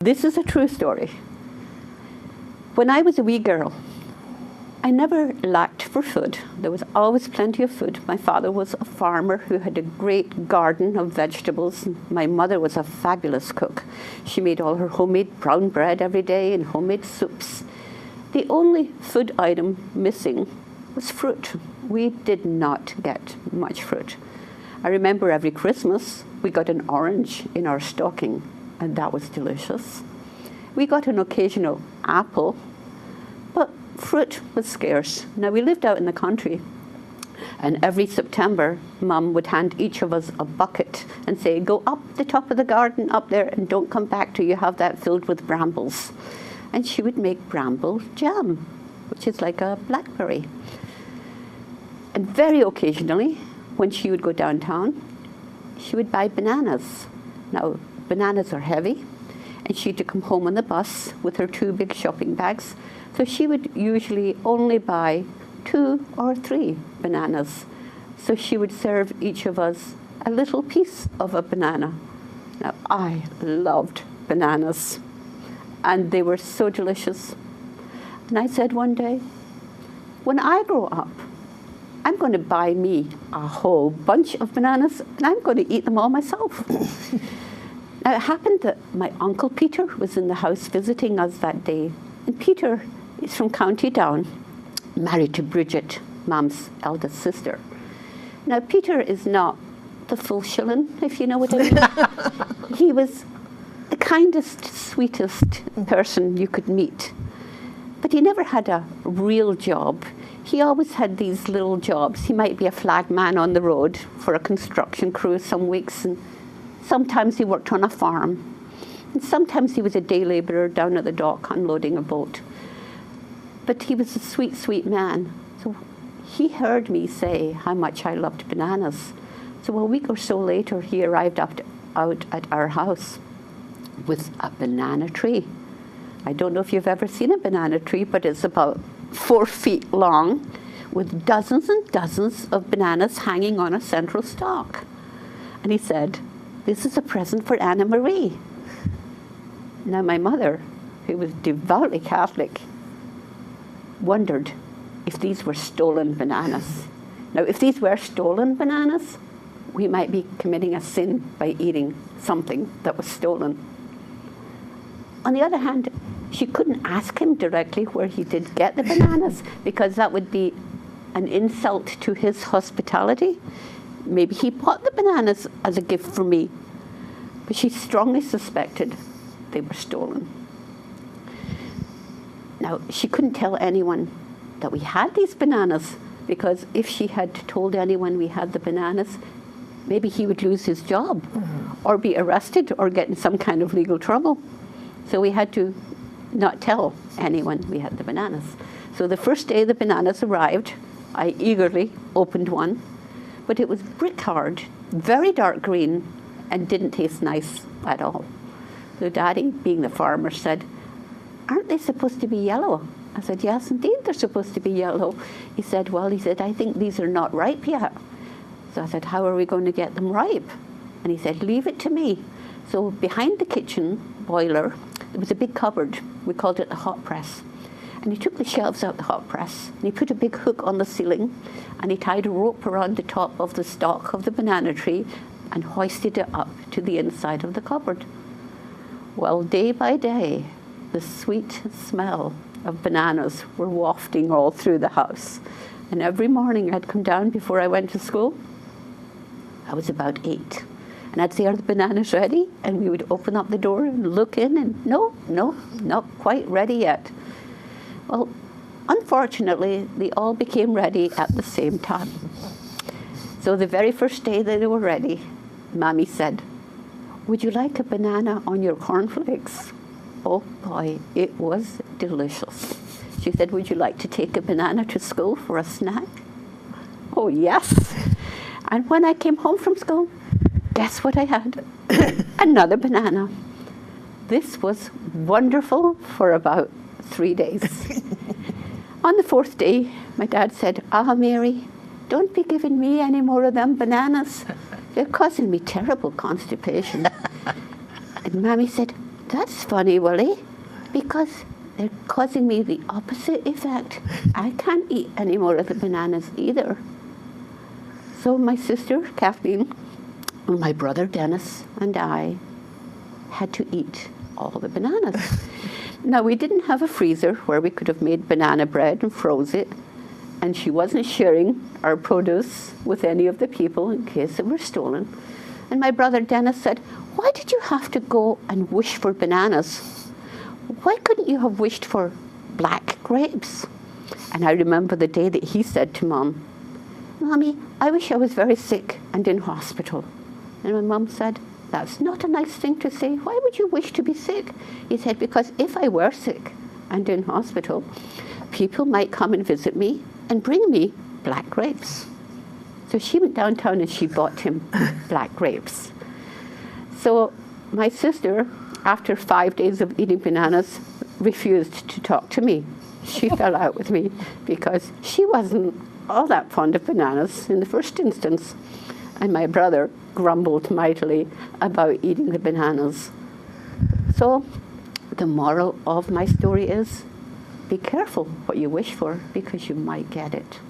This is a true story. When I was a wee girl, I never lacked for food. There was always plenty of food. My father was a farmer who had a great garden of vegetables. My mother was a fabulous cook. She made all her homemade brown bread every day and homemade soups. The only food item missing was fruit. We did not get much fruit. I remember every Christmas we got an orange in our stocking, and that was delicious. We got an occasional apple, but fruit was scarce. Now, we lived out in the country, and every September, Mum would hand each of us a bucket and say, go up the top of the garden up there and don't come back till you have that filled with brambles. And she would make bramble jam, which is like a blackberry. And very occasionally, when she would go downtown, she would buy bananas. Now, bananas are heavy, and she had to come home on the bus with her 2 big shopping bags. So she would usually only buy 2 or 3 bananas. So she would serve each of us a little piece of a banana. Now, I loved bananas, and they were so delicious. And I said one day, when I grow up, I'm going to buy me a whole bunch of bananas, and I'm going to eat them all myself. Now, it happened that my Uncle Peter was in the house visiting us that day. And Peter is from County Down, married to Bridget, Mum's eldest sister. Now, Peter is not the full shilling, if you know what I mean. He was the kindest, sweetest person you could meet. But he never had a real job. He always had these little jobs. He might be a flag man on the road for a construction crew some weeks, and sometimes he worked on a farm. And sometimes he was a day labourer down at the dock unloading a boat. But he was a sweet, sweet man. So he heard me say how much I loved bananas. So a week or so later, he arrived out at our house with a banana tree. I don't know if you've ever seen a banana tree, but it's about 4 feet long with dozens and dozens of bananas hanging on a central stalk. And he said, this is a present for Anna Marie. Now, my mother, who was devoutly Catholic, wondered if these were stolen bananas. Now, if these were stolen bananas, we might be committing a sin by eating something that was stolen. On the other hand, she couldn't ask him directly where he did get the bananas, because that would be an insult to his hospitality. Maybe he bought the bananas as a gift for me, but she strongly suspected they were stolen. Now, she couldn't tell anyone that we had these bananas, because if she had told anyone we had the bananas, maybe he would lose his job or be arrested or get in some kind of legal trouble. So we had to not tell anyone we had the bananas. So the first day the bananas arrived, I eagerly opened one, but it was brick hard, very dark green, and didn't taste nice at all. So Daddy, being the farmer, said, aren't they supposed to be yellow? I said, yes, indeed, they're supposed to be yellow. He said, I think these are not ripe yet. So I said, how are we going to get them ripe? And he said, leave it to me. So behind the kitchen boiler, there was a big cupboard. We called it a hot press. And he took the shelves out the hot press, and he put a big hook on the ceiling, and he tied a rope around the top of the stalk of the banana tree and hoisted it up to the inside of the cupboard. Well, day by day, the sweet smell of bananas were wafting all through the house. And every morning I'd come down before I went to school. I was about 8. And I'd say, are the bananas ready? And we would open up the door and look in, and no, not quite ready yet. Well, unfortunately, they all became ready at the same time. So the very first day that they were ready, Mommy said, would you like a banana on your cornflakes? Oh boy, it was delicious. She said, would you like to take a banana to school for a snack? Oh yes. And when I came home from school, guess what I had? Another banana. This was wonderful for about 3 days. On the 4th day, my dad said, Mary, don't be giving me any more of them bananas. They're causing me terrible constipation. And Mommy said, that's funny, Willie, because they're causing me the opposite effect. I can't eat any more of the bananas either. So my sister, Kathleen, and my brother, Dennis, and I had to eat all the bananas. Now, we didn't have a freezer where we could have made banana bread and froze it, and she wasn't sharing our produce with any of the people in case it were stolen. And my brother Dennis said, "Why did you have to go and wish for bananas? Why couldn't you have wished for black grapes?" And I remember the day that he said to Mom, "Mommy, I wish I was very sick and in hospital." And my mum said, "That's not a nice thing to say. Why would you wish to be sick?" He said, "Because if I were sick and in hospital, people might come and visit me and bring me black grapes." So she went downtown and she bought him black grapes. So my sister, after 5 days of eating bananas, refused to talk to me. She fell out with me because she wasn't all that fond of bananas in the first instance. And my brother grumbled mightily about eating the bananas. So the moral of my story is, be careful what you wish for because you might get it.